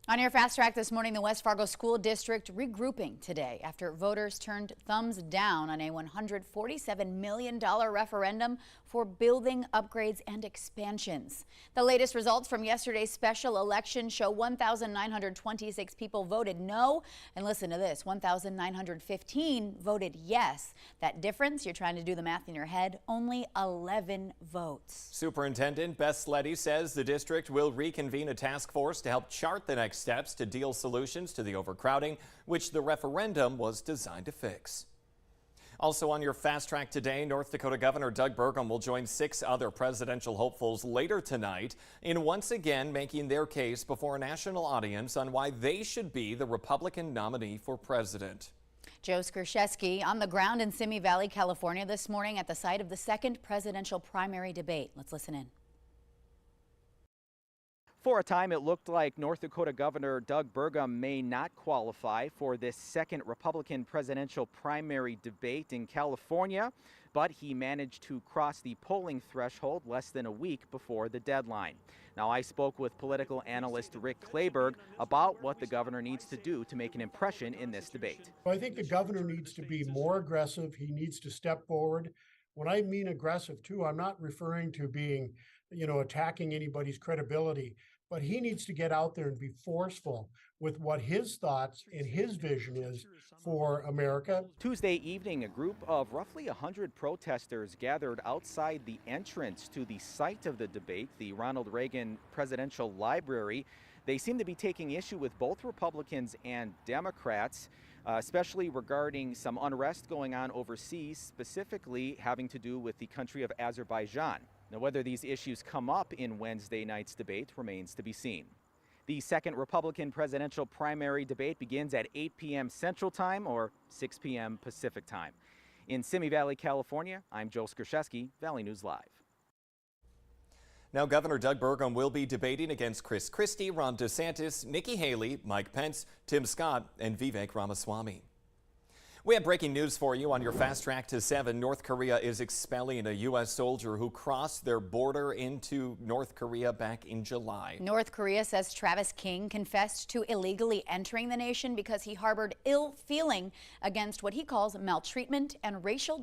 On your Fast Track this morning, the West Fargo School District regrouping today after voters turned thumbs down on a $147 million referendum for building upgrades and expansions. The latest results from yesterday's special election show 1,926 people voted no. And listen to this, 1,915 voted yes. That difference, you're trying to do the math in your head, only 11 votes. Superintendent Beth Sleddy says the district will reconvene a task force to help chart the next steps to deal solutions to the overcrowding, which the referendum was designed to fix. Also on your Fast Track today, North Dakota Governor Doug Burgum will join 6 other presidential hopefuls later tonight in once again making their case before a national audience on why they should be the Republican nominee for president. Joe Skrzyzewski on the ground in Simi Valley, California this morning at the site of the second presidential primary debate. Let's listen in. For a time, it looked like North Dakota Governor Doug Burgum may not qualify for this second Republican presidential primary debate in California, but he managed to cross the polling threshold less than a week before the deadline. Now, I spoke with political analyst Rick Kleberg about what the governor needs to do to make an impression in this debate. I think the governor needs to be more aggressive. He needs to step forward. When I mean aggressive too, I'm not referring to being, attacking anybody's credibility, but he needs to get out there and be forceful with what his thoughts and his vision is for America. Tuesday evening, a group of roughly 100 protesters gathered outside the entrance to the site of the debate, the Ronald Reagan Presidential Library. They seem to be taking issue with both Republicans and Democrats, especially regarding some unrest going on overseas, specifically having to do with the country of Azerbaijan. Now, whether these issues come up in Wednesday night's debate remains to be seen. The second Republican presidential primary debate begins at 8 p.m. Central Time or 6 p.m. Pacific Time. In Simi Valley, California, I'm Joe Skrzyzewski, Valley News Live. Now, Governor Doug Burgum will be debating against Chris Christie, Ron DeSantis, Nikki Haley, Mike Pence, Tim Scott, and Vivek Ramaswamy. We have breaking news for you on your Fast Track to 7. North Korea is expelling a U.S. soldier who crossed their border into North Korea back in July. North Korea says Travis King confessed to illegally entering the nation because he harbored ill feeling against what he calls maltreatment and racial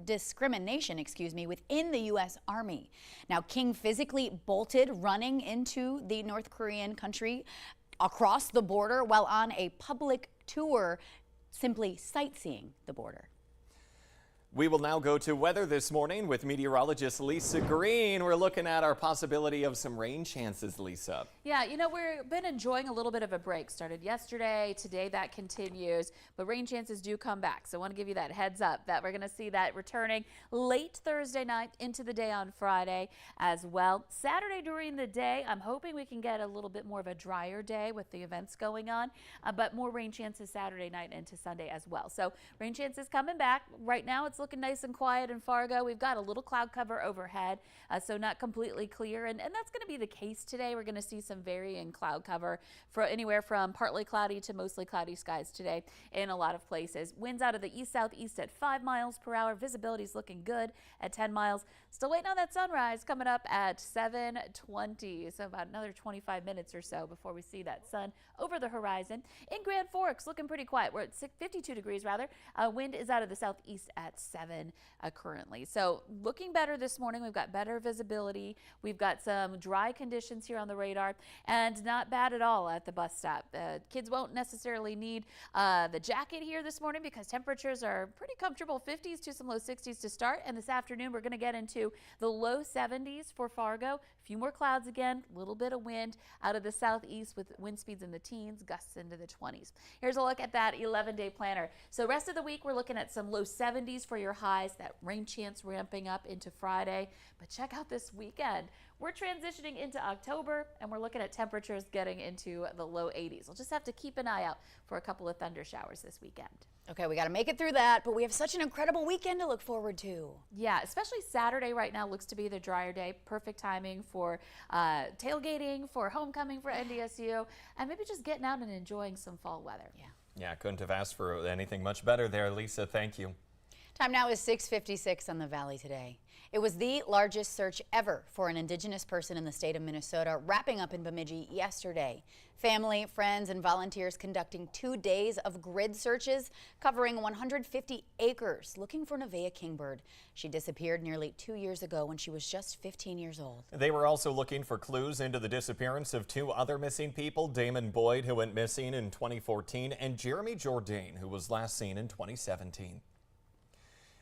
discrimination, within the U.S. Army. Now, King physically bolted running into the North Korean country across the border while on a public tour, simply sightseeing the border. We will now go to weather this morning with meteorologist Lisa Green. We're looking at our possibility of some rain chances, Lisa. Yeah, we've been enjoying a little bit of a break. Started yesterday, today that continues, but rain chances do come back. So I want to give you that heads up that we're going to see that returning late Thursday night into the day on Friday as well. Saturday during the day, I'm hoping we can get a little bit more of a drier day with the events going on, but more rain chances Saturday night into Sunday as well. So rain chances coming back. Right now it's looking nice and quiet in Fargo. We've got a little cloud cover overhead, so not completely clear, and that's going to be the case today. We're going to see some varying cloud cover for anywhere from partly cloudy to mostly cloudy skies today in a lot of places. Winds out of the east-southeast at 5 miles per hour. Visibility is looking good at 10 miles. Still waiting on that sunrise coming up at 7:20, so about another 25 minutes or so before we see that sun over the horizon. In Grand Forks, looking pretty quiet. We're at 52 degrees rather. Wind is out of the southeast at 7 currently. So looking better this morning. We've got better visibility. We've got some dry conditions here on the radar and not bad at all at the bus stop. Kids won't necessarily need the jacket here this morning because temperatures are pretty comfortable, 50s to some low 60s to start. And this afternoon, we're going to get into the low 70s for Fargo. A few more clouds again, a little bit of wind out of the southeast with wind speeds in the teens, gusts into the 20s. Here's a look at that 11-day planner. So rest of the week, we're looking at some low 70s for your highs, that rain chance ramping up into Friday. But check out this weekend. We're transitioning into October, and we're looking at temperatures getting into the low 80s. We'll just have to keep an eye out for a couple of thunder showers this weekend. Okay, we got to make it through that, but we have such an incredible weekend to look forward to. Yeah, especially Saturday right now looks to be the drier day. Perfect timing for tailgating, for homecoming for NDSU, and maybe just getting out and enjoying some fall weather. Yeah, couldn't have asked for anything much better there, Lisa. Thank you. Time now is 6:56 on the Valley Today. It was the largest search ever for an Indigenous person in the state of Minnesota, wrapping up in Bemidji yesterday. Family, friends, and volunteers conducting 2 days of grid searches covering 150 acres looking for Nevaeh Kingbird. She disappeared nearly 2 years ago when she was just 15 years old. They were also looking for clues into the disappearance of 2 other missing people, Damon Boyd, who went missing in 2014, and Jeremy Jourdain, who was last seen in 2017.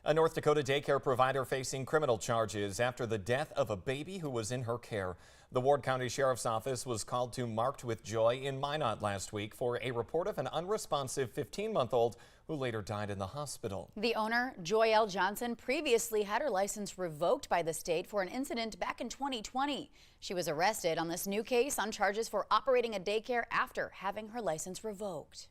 A North Dakota daycare provider facing criminal charges after the death of a baby who was in her care. The Ward County Sheriff's Office was called to Marked with Joy in Minot last week for a report of an unresponsive 15-month-old who later died in the hospital. The owner, Joy L. Johnson, previously had her license revoked by the state for an incident back in 2020. She was arrested on this new case on charges for operating a daycare after having her license revoked.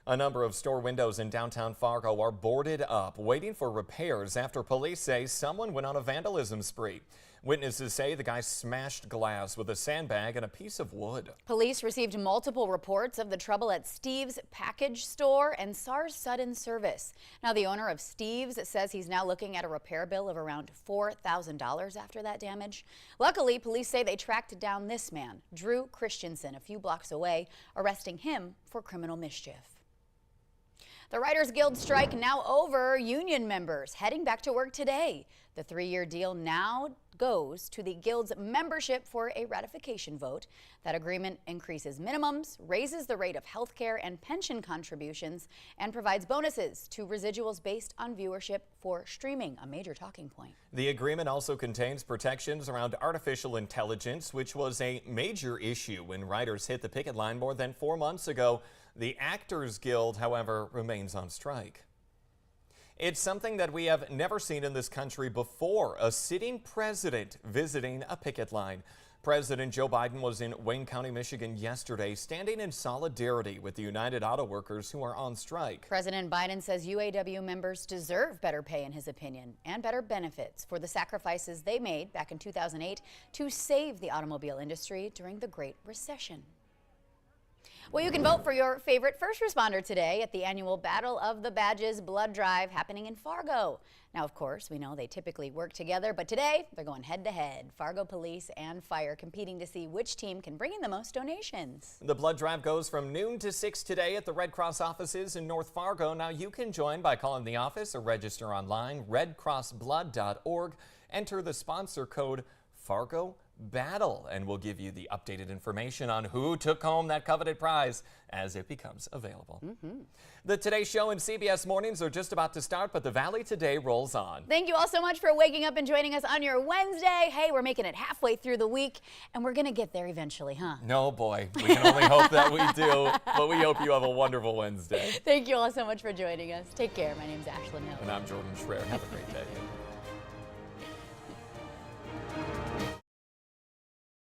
A number of store windows in downtown Fargo are boarded up, waiting for repairs after police say someone went on a vandalism spree. Witnesses say the guy smashed glass with a sandbag and a piece of wood. Police received multiple reports of the trouble at Steve's Package Store and SARS Sudden Service. Now, the owner of Steve's says he's now looking at a repair bill of around $4,000 after that damage. Luckily, police say they tracked down this man, Drew Christensen, a few blocks away, arresting him for criminal mischief. The Writers Guild strike now over. Union members heading back to work today. The 3-year deal now goes to the Guild's membership for a ratification vote. That agreement increases minimums, raises the rate of health care and pension contributions, and provides bonuses to residuals based on viewership for streaming, a major talking point. The agreement also contains protections around artificial intelligence, which was a major issue when writers hit the picket line more than 4 months ago. The Actors Guild, however, remains on strike. It's something that we have never seen in this country before, a sitting president visiting a picket line. President Joe Biden was in Wayne County, Michigan yesterday, standing in solidarity with the United Auto Workers who are on strike. President Biden says UAW members deserve better pay, in his opinion, and better benefits for the sacrifices they made back in 2008 to save the automobile industry during the Great Recession. Well, you can vote for your favorite first responder today at the annual Battle of the Badges blood drive happening in Fargo. Now, of course, we know they typically work together, but today they're going head-to-head. Fargo Police and Fire competing to see which team can bring in the most donations. The blood drive goes from noon to 6 today at the Red Cross offices in North Fargo. Now, you can join by calling the office or register online, redcrossblood.org. Enter the sponsor code Fargo Battle, and we'll give you the updated information on who took home that coveted prize as it becomes available. The Today Show and CBS Mornings are just about to start, but the Valley Today rolls on. Thank you all so much for waking up and joining us on your Wednesday. Hey, we're making it halfway through the week, and we're going to get there eventually, huh? No, boy. We can only hope that we do, but we hope you have a wonderful Wednesday. Thank you all so much for joining us. Take care. My name's Ashlyn Hill. And I'm Jordan Schreier. Have a great day.